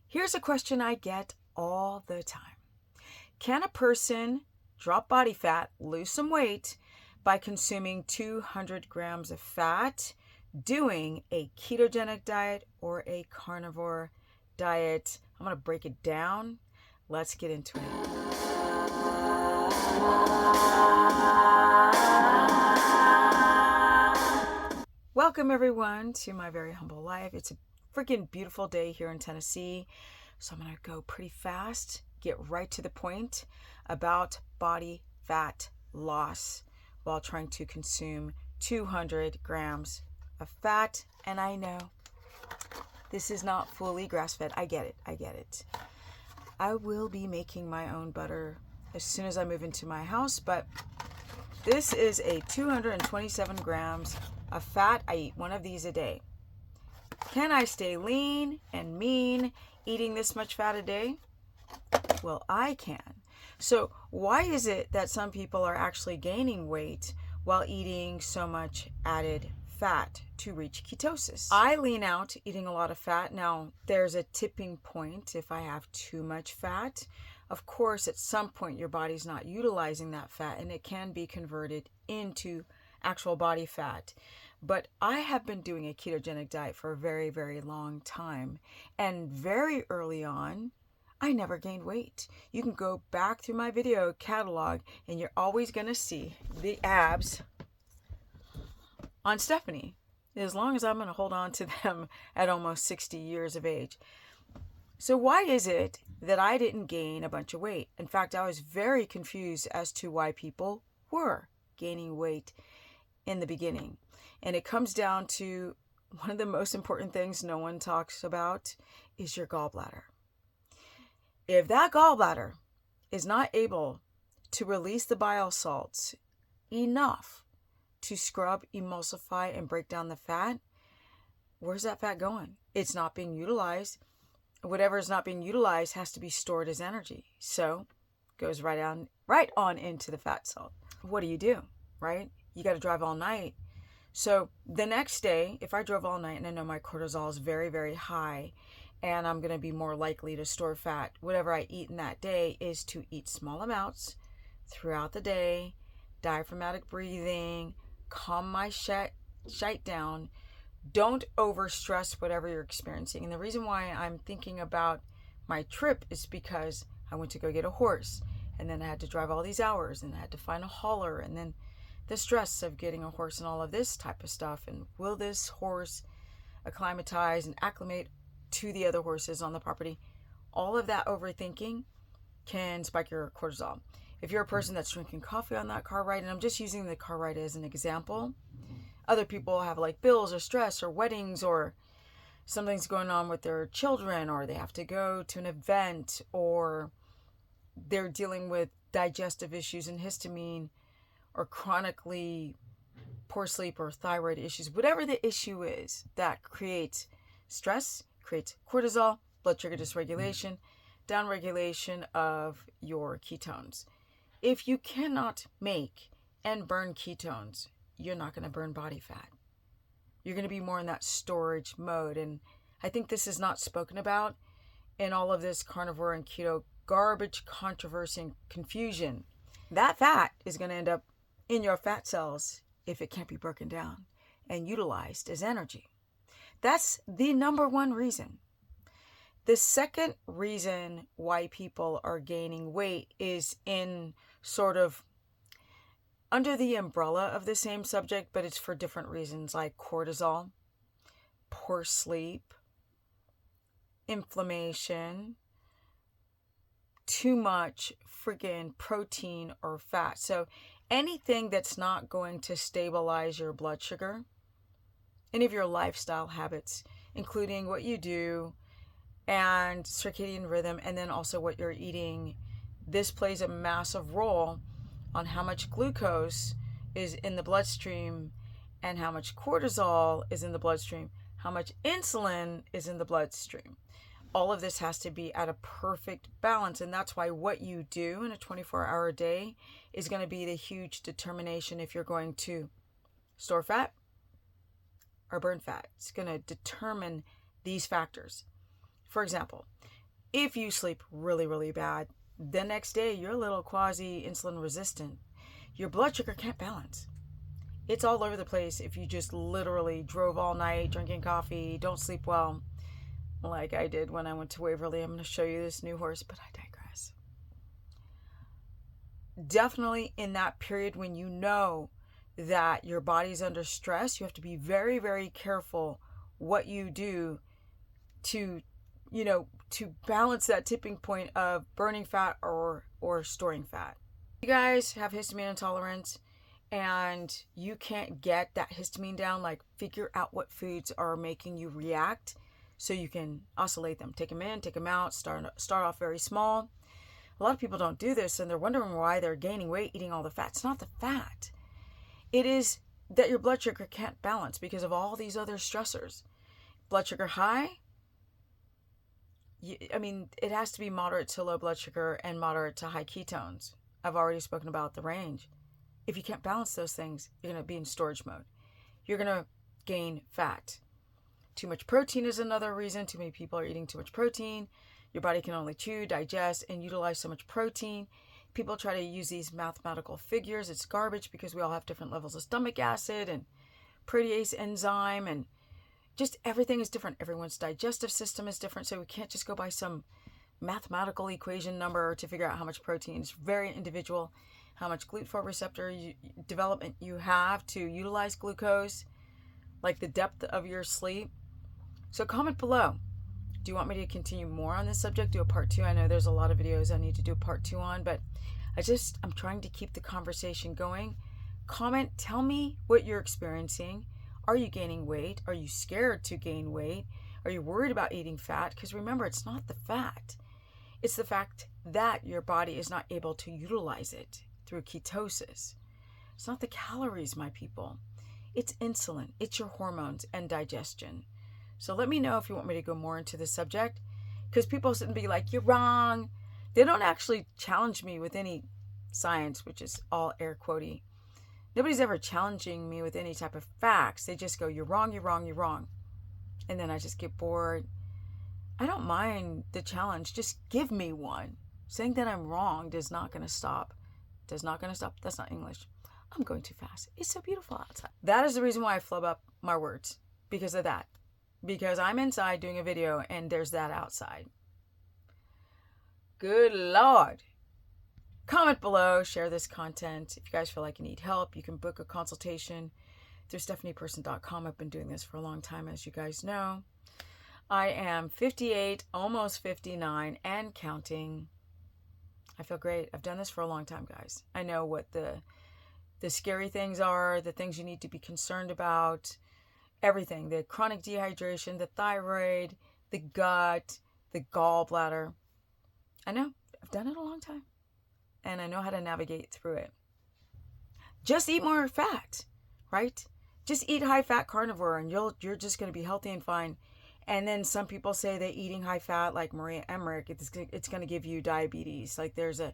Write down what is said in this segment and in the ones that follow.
Here's a question I get all the time. Can a person drop body fat, lose some weight, by consuming 200 grams of fat, doing a ketogenic diet or a carnivore diet? I'm going to break it down. Let's get into it. Welcome everyone to my very humble life. It's a freaking beautiful day here in Tennessee. So I'm going to go pretty fast, get right to the point about body fat loss while trying to consume 200 grams of fat. And I know this is not fully grass-fed. I get it. I will be making my own butter as soon as I move into my house, but this is a 227 grams of fat. I eat one of these a day. Can I stay lean and mean eating this much fat a day? Well, I can. So why is it that some people are actually gaining weight while eating so much added fat to reach ketosis? I lean out eating a lot of fat. Now, there's a tipping point if I have too much fat. Of course, at some point, your body's not utilizing that fat and it can be converted into actual body fat. But I have been doing a ketogenic diet for a very, very long time. And very early on, I never gained weight. You can go back through my video catalog and you're always going to see the abs on Stephanie, as long as I'm going to hold on to them at almost 60 years of age. So why is it that I didn't gain a bunch of weight? In fact, I was very confused as to why people were gaining weight in the beginning. And it comes down to one of the most important things no one talks about is your gallbladder. If that gallbladder is not able to release the bile salts enough to scrub, emulsify, and break down the fat, where's that fat going? It's not being utilized. Whatever is not being utilized has to be stored as energy. So it goes right on into the fat cell. What do? Right? You got to drive all night. So the next day, if I drove all night and I know my cortisol is very, very high and I'm going to be more likely to store fat, whatever I eat in that day is to eat small amounts throughout the day, diaphragmatic breathing, calm my shite down. Don't overstress whatever you're experiencing. And the reason why I'm thinking about my trip is because I went to go get a horse and then I had to drive all these hours and I had to find a hauler and then the stress of getting a horse and all of this type of stuff. And will this horse acclimatize and acclimate to the other horses on the property? All of that overthinking can spike your cortisol. If you're a person that's drinking coffee on that car ride, and I'm just using the car ride as an example, other people have like bills or stress or weddings or something's going on with their children or they have to go to an event or they're dealing with digestive issues and histamine or chronically poor sleep or thyroid issues. Whatever the issue is that creates stress, creates cortisol, blood sugar dysregulation, downregulation of your ketones. If you cannot make and burn ketones, you're not going to burn body fat. You're going to be more in that storage mode. And I think this is not spoken about in all of this carnivore and keto garbage, controversy, and confusion. That fat is going to end up in your fat cells if it can't be broken down and utilized as energy. That's the number one reason. The second reason why people are gaining weight is in sort of under the umbrella of the same subject, but it's for different reasons, like cortisol, poor sleep, inflammation, too much freaking protein or fat. So anything that's not going to stabilize your blood sugar, any of your lifestyle habits, including what you do and circadian rhythm, and then also what you're eating, this plays a massive role on how much glucose is in the bloodstream and how much cortisol is in the bloodstream, how much insulin is in the bloodstream. All of this has to be at a perfect balance. And that's why what you do in a 24-hour day is going to be the huge determination if you're going to store fat or burn fat. It's going to determine these factors. For example, If you sleep really, really bad, the next day you're a little quasi-insulin resistant. Your blood sugar can't balance. It's all over the place if you just literally drove all night drinking coffee, don't sleep well, like I did when I went to Waverly. I'm going to show you this new horse, but I digress. Definitely in that period when you know that your body's under stress, you have to be very, very careful what you do to, to balance that tipping point of burning fat or storing fat. You guys have histamine intolerance and you can't get that histamine down, like figure out what foods are making you react so you can oscillate them. Take them in, take them out, start off very small. A lot of people don't do this and they're wondering why they're gaining weight eating all the fat. It's not the fat. It is that your blood sugar can't balance because of all these other stressors. Blood sugar high, it has to be moderate to low blood sugar and moderate to high ketones. I've already spoken about the range. If you can't balance those things, you're going to be in storage mode. You're going to gain fat. Too much protein is another reason. Too many people are eating too much protein. Your body can only chew, digest, and utilize so much protein. People try to use these mathematical figures. It's garbage because we all have different levels of stomach acid and protease enzyme, and just everything is different. Everyone's digestive system is different, so we can't just go by some mathematical equation number to figure out how much protein. It's very individual, how much GLUT4 receptor development you have to utilize glucose, like the depth of your sleep. So comment below. Do you want me to continue more on this subject? Do a part 2? I know there's a lot of videos I need to do a part 2 on, but I'm trying to keep the conversation going. Comment, tell me what you're experiencing. Are you gaining weight? Are you scared to gain weight? Are you worried about eating fat? Because remember, it's not the fat. It's the fact that your body is not able to utilize it through ketosis. It's not the calories, my people. It's insulin. It's your hormones and digestion. So let me know if you want me to go more into the subject, because people shouldn't be like, you're wrong. They don't actually challenge me with any science, which is all air quotey. Nobody's ever challenging me with any type of facts. They just go, you're wrong, you're wrong, you're wrong. And then I just get bored. I don't mind the challenge. Just give me one. Saying that I'm wrong is not going to stop. Does not going to stop. That's not English. I'm going too fast. It's so beautiful outside. That is the reason why I flub up my words. Because of that. Because I'm inside doing a video and there's that outside. Good Lord. Comment below, share this content. If you guys feel like you need help, you can book a consultation through stephanieperson.com. I've been doing this for a long time, as you guys know. I am 58, almost 59, and counting. I feel great. I've done this for a long time, guys. I know what the scary things are, the things you need to be concerned about, everything. The chronic dehydration, the thyroid, the gut, the gallbladder. I know. I've done it a long time. And I know how to navigate through it. Just eat more fat, right? Just eat high-fat carnivore and you're just going to be healthy and fine. And then some people say that eating high-fat, like Maria Emmerich, it's going to give you diabetes. Like there's a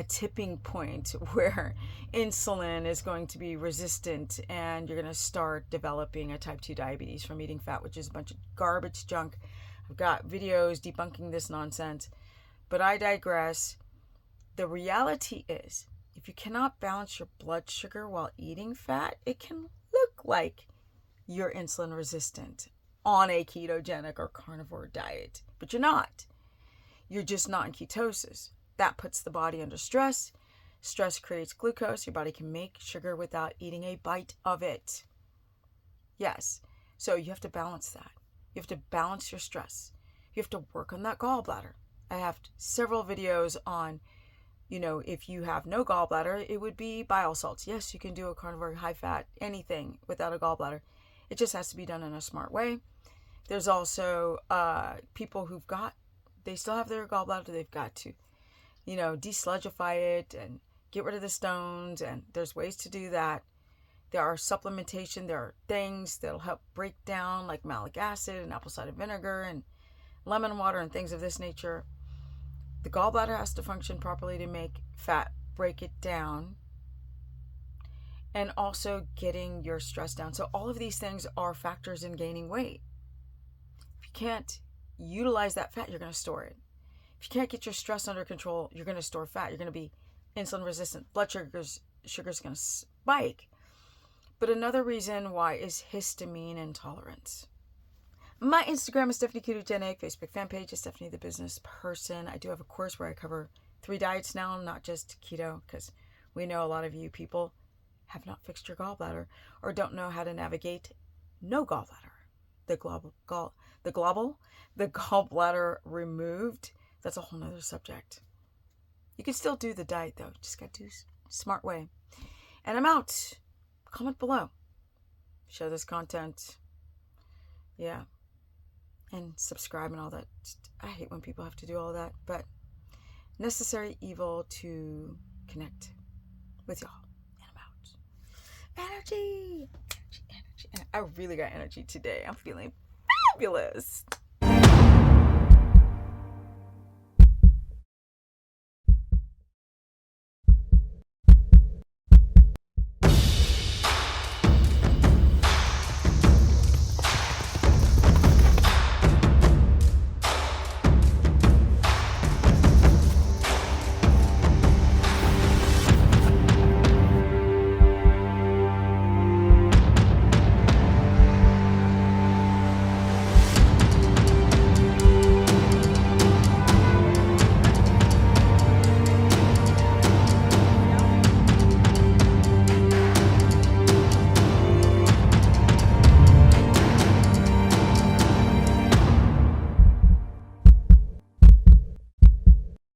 tipping point where insulin is going to be resistant and you're going to start developing a type 2 diabetes from eating fat, which is a bunch of garbage junk. I've got videos debunking this nonsense. But I digress. The reality is, if you cannot balance your blood sugar while eating fat, it can look like you're insulin resistant on a ketogenic or carnivore diet. But you're not. You're just not in ketosis. That puts the body under stress. Stress creates glucose. Your body can make sugar without eating a bite of it. Yes. So you have to balance that. You have to balance your stress. You have to work on that gallbladder. I have several videos on, if you have no gallbladder, it would be bile salts. Yes, you can do a carnivore, high fat, anything without a gallbladder. It just has to be done in a smart way. There's also people they still have their gallbladder. They've got to, desludgify it and get rid of the stones. And there's ways to do that. There are supplementation. There are things that'll help break down, like malic acid and apple cider vinegar and lemon water and things of this nature. The gallbladder has to function properly to make fat, break it down, and also getting your stress down. So all of these things are factors in gaining weight. If you can't utilize that fat, you're going to store it. If you can't get your stress under control, you're going to store fat. You're going to be insulin resistant. Blood sugar's going to spike. But another reason why is histamine intolerance. My Instagram is Stephanie Ketogenic. Facebook fan page is Stephanie the Business Person. I do have a course where I cover 3 diets now, not just keto, because we know a lot of you people have not fixed your gallbladder or don't know how to navigate no gallbladder. The gallbladder removed. That's a whole nother subject. You can still do the diet though. Just got to do smart way. And I'm out. Comment below. Share this content. Yeah. And subscribe and all that. I hate when people have to do all that, but necessary evil to connect with y'all. And I'm out. Energy. I really got energy today. I'm feeling fabulous.